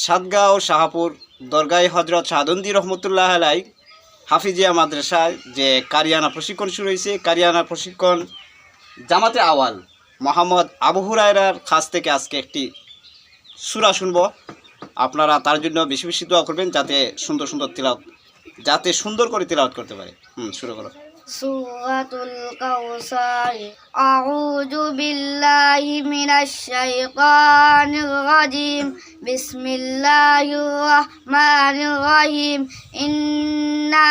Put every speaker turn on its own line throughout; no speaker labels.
সাতগাঁও শাহপুর দরগাহ হজরত শাহাদন্দি রহমতুল্লাহ আলাই হাফিজিয়া মাদ্রাসায় যে কারিয়ানা প্রশিক্ষণ শুরু হয়েছে, কারিয়ানা প্রশিক্ষণ জামাতে আওয়াল মোহাম্মদ আবু হুরায়রার কাছ থেকে আজকে একটি সূরা শুনব। আপনারা তার জন্য বেশি বেশি দোয়া করবেন যাতে সুন্দর করে তিলাওয়াত করতে পারে। শুরু করো।
সূরাতুল কাউসার। আউযু বিল্লাহি মিনাশ শাইতানির রাজিম। বিসমিল্লাহির রাহমানির রহিম। ইন্না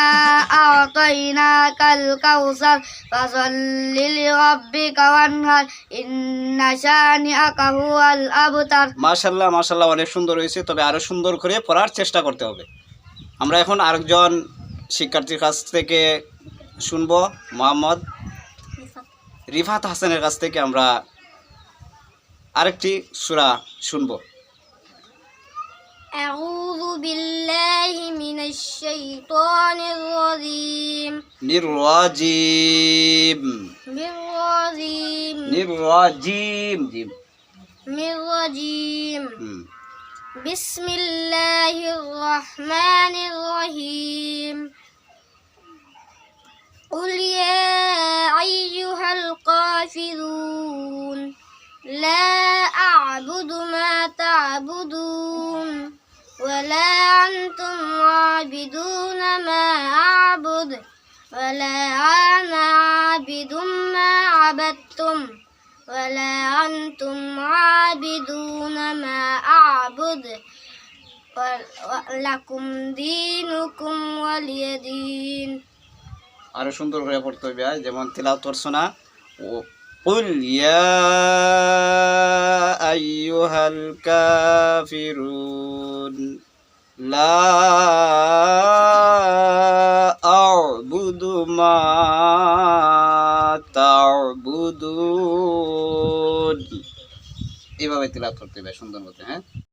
আ'তাইনাকাল কাউসার ফাসাল্লি লিরাব্বিকা ওয়ানহার। ইন্না শানিআকা হুয়াল আবতার।
মাশাআল্লাহ মাশাআল্লাহ, অনেক সুন্দর হয়েছে, তবে আরো সুন্দর করে পড়ার চেষ্টা করতে হবে। আমরা এখন আরেকজন শিক্ষার্থীর কাছ থেকে শুনব, মোহাম্মদ রিফাত হাসানের কাছ থেকে আমরা আরেকটি সূরা শুনব।
আউযু বিল্লাহি মিনাশ শাইতানির রাজিম।
নির্রাজিম
মিররাজিম।
নির্রাজিম জিম।
মিররাজিম। বিসমিল্লাহির রহমানির রহিম। قل يا أيها الكافرون لا أعبد ما تعبدون ولا أنتم عابدون ما أعبد ولا أنا عابد ما عبدتم ولا أنتم عابدون ما أعبد ولكم دينكم ولي دين।
আরো সুন্দর করে পড়তে হবে, যেমন তিলাওয়াত করছো না। কুল ইয়া আইয়ুহাল কাফিরুন লা আ'বুদু মা তা'বুদুন। এইভাবে তিলাওয়াত করতে হবে সুন্দর মতো। হ্যাঁ।